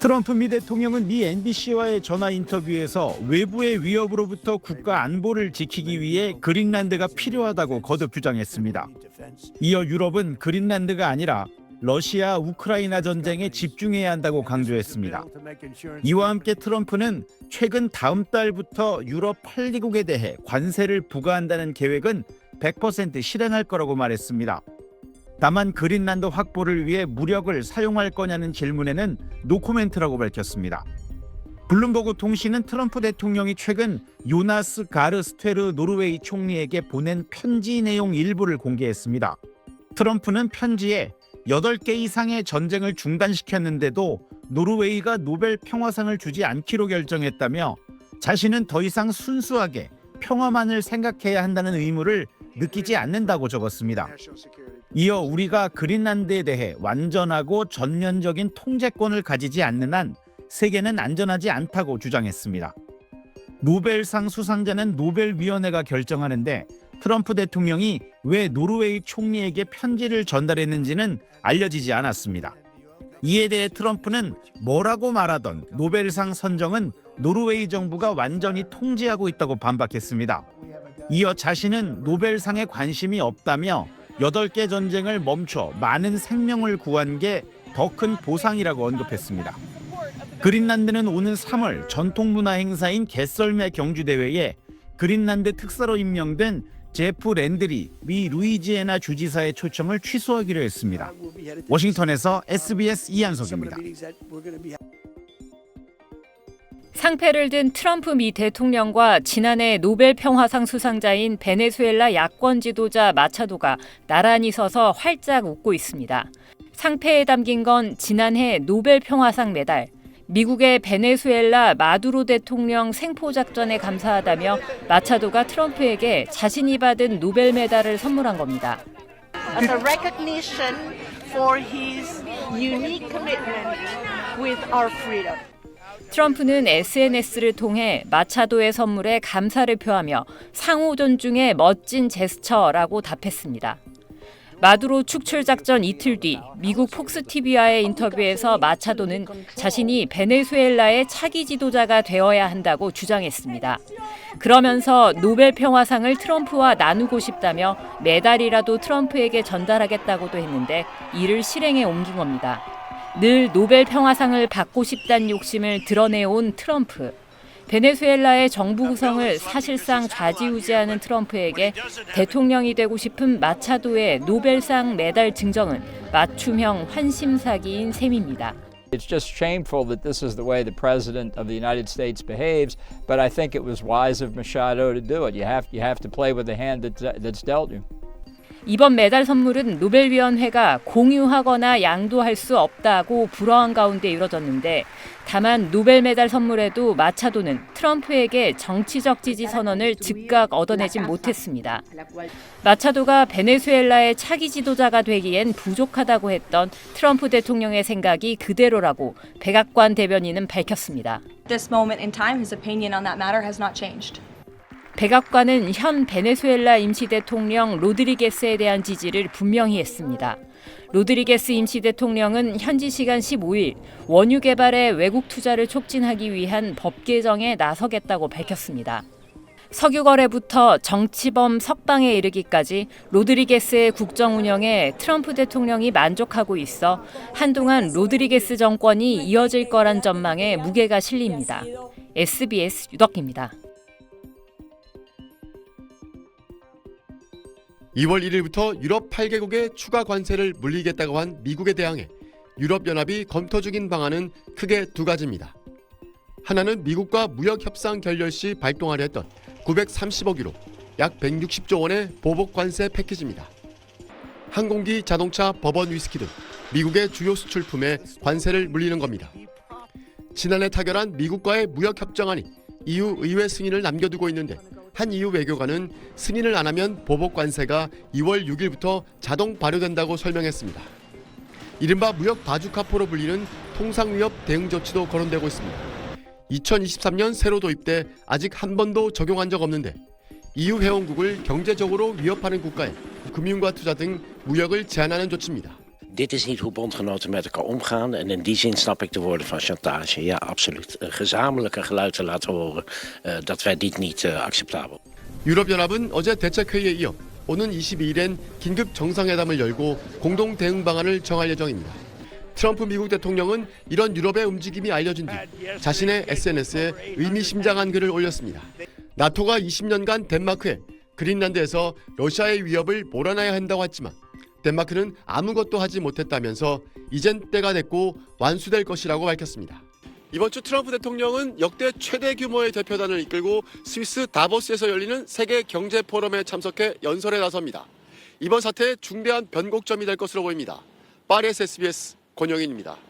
트럼프 미 대통령은 미 NBC와의 전화 인터뷰에서 외부의 위협으로부터 국가 안보를 지키기 위해 그린란드가 필요하다고 거듭 주장했습니다. 이어 유럽은 그린란드가 아니라 러시아 우크라이나 전쟁에 집중해야 한다고 강조했습니다. 이와 함께 트럼프는 최근 다음 달부터 유럽 8개국에 대해 관세를 부과한다는 계획은 100% 실행할 거라고 말했습니다. 다만 그린란드 확보를 위해 무력을 사용할 거냐는 질문에는 노코멘트라고 밝혔습니다. 블룸버그 통신은 트럼프 대통령이 최근 요나스 가르 스테르 노르웨이 총리에게 보낸 편지 내용 일부를 공개했습니다. 트럼프는 편지에 8개 이상의 전쟁을 중단시켰는데도 노르웨이가 노벨 평화상을 주지 않기로 결정했다며 자신은 더 이상 순수하게 평화만을 생각해야 한다는 의무를 느끼지 않는다고 적었습니다. 이어 우리가 그린란드에 대해 완전하고 전면적인 통제권을 가지지 않는 한 세계는 안전하지 않다고 주장했습니다. 노벨상 수상자는 노벨위원회가 결정하는데 트럼프 대통령이 왜 노르웨이 총리에게 편지를 전달했는지는 알려지지 않았습니다. 이에 대해 트럼프는 뭐라고 말하던 노벨상 선정은 노르웨이 정부가 완전히 통제하고 있다고 반박했습니다. 이어 자신은 노벨상에 관심이 없다며 8개 전쟁을 멈춰 많은 생명을 구한 게 더 큰 보상이라고 언급했습니다. 그린란드는 오는 3월 전통문화 행사인 개썰매 경주대회에 그린란드 특사로 임명된 제프 랜드리 미 루이지애나 주지사의 초청을 취소하기로 했습니다. 워싱턴에서 SBS 이한석입니다. 상패를 든 트럼프 미 대통령과 지난해 노벨 평화상 수상자인 베네수엘라 야권 지도자 마차도가 나란히 서서 활짝 웃고 있습니다. 상패에 담긴 건 지난해 노벨 평화상 메달. 미국의 베네수엘라 마두로 대통령 생포작전에 감사하다며 마차도가 트럼프에게 자신이 받은 노벨 메달을 선물한 겁니다. As a recognition for his unique commitment with our freedom. 트럼프는 SNS를 통해 마차도의 선물에 감사를 표하며 상호 존중의 멋진 제스처라고 답했습니다. 마두로 축출 작전 이틀 뒤 미국 폭스 TV와의 인터뷰에서 마차도는 자신이 베네수엘라의 차기 지도자가 되어야 한다고 주장했습니다. 그러면서 노벨 평화상을 트럼프와 나누고 싶다며 메달이라도 트럼프에게 전달하겠다고도 했는데 이를 실행에 옮긴 겁니다. 늘 노벨 평화상을 받고 싶다는 욕심을 드러내온 트럼프. 베네수엘라의 정부 구성을 사실상 좌지우지하는 트럼프에게 대통령이 되고 싶은 마차도의 노벨상 메달 증정은 맞춤형 환심사기인 셈입니다. It's just shameful that this is the way the president of the United States behaves, but I think it was wise of Machado to do it. You have to play with the hand that's dealt you. 이번 메달 선물은 노벨위원회가 공유하거나 양도할 수 없다고 불허한 가운데 이뤄졌는데 다만 노벨 메달 선물에도 마차도는 트럼프에게 정치적 지지 선언을 즉각 얻어내진 못했습니다. 마차도가 베네수엘라의 차기 지도자가 되기엔 부족하다고 했던 트럼프 대통령의 생각이 그대로라고 백악관 대변인은 밝혔습니다. This moment in time, his opinion on that matter has not changed. 백악관은 현 베네수엘라 임시 대통령 로드리게스에 대한 지지를 분명히 했습니다. 로드리게스 임시 대통령은 현지 시간 15일 원유 개발에 외국 투자를 촉진하기 위한 법 개정에 나서겠다고 밝혔습니다. 석유 거래부터 정치범 석방에 이르기까지 로드리게스의 국정 운영에 트럼프 대통령이 만족하고 있어 한동안 로드리게스 정권이 이어질 거란 전망에 무게가 실립니다. SBS 유덕입니다. 2월 1일부터 유럽 8개국에 추가 관세를 물리겠다고 한 미국에 대항해 유럽연합이 검토 중인 방안은 크게 두 가지입니다. 하나는 미국과 무역협상 결렬 시 발동하려 했던 930억 유로, 약 160조 원의 보복 관세 패키지입니다. 항공기, 자동차, 버번 위스키 등 미국의 주요 수출품에 관세를 물리는 겁니다. 지난해 타결한 미국과의 무역협정안이 EU 의회 승인을 남겨두고 있는데 한 EU 외교관은 승인을 안 하면 보복 관세가 2월 6일부터 자동 발효된다고 설명했습니다. 이른바 무역 바주카포로 불리는 통상위협 대응 조치도 거론되고 있습니다. 2023년 새로 도입돼 아직 한 번도 적용한 적 없는데 EU 회원국을 경제적으로 위협하는 국가에 금융과 투자 등 무역을 제한하는 조치입니다. dit is niet hoe bondgenoten met elkaar omgaan. En in die zin snap ik de woorden van chantage. Ja, absoluut. Gezamenlijke geluid te laten horen, dat wij dit niet acceptabel. 유럽연합은 어제 대책회의에 이어 오는 22일엔 긴급 정상회담을 열고 공동 대응 방안을 정할 예정입니다. 트럼프 미국 대통령은 이런 유럽의 움직임이 알려진 뒤 자신의 SNS에 의미심장한 글을 올렸습니다. 나토가 20년간 덴마크에 그린란드에서 러시아의 위협을 몰아내야 한다고 했지만 덴마크는 아무것도 하지 못했다면서 이젠 때가 됐고 완수될 것이라고 밝혔습니다. 이번 주 트럼프 대통령은 역대 최대 규모의 대표단을 이끌고 스위스 다보스에서 열리는 세계 경제 포럼에 참석해 연설에 나섭니다. 이번 사태의 중대한 변곡점이 될 것으로 보입니다. 파리에서 SBS 권영인입니다.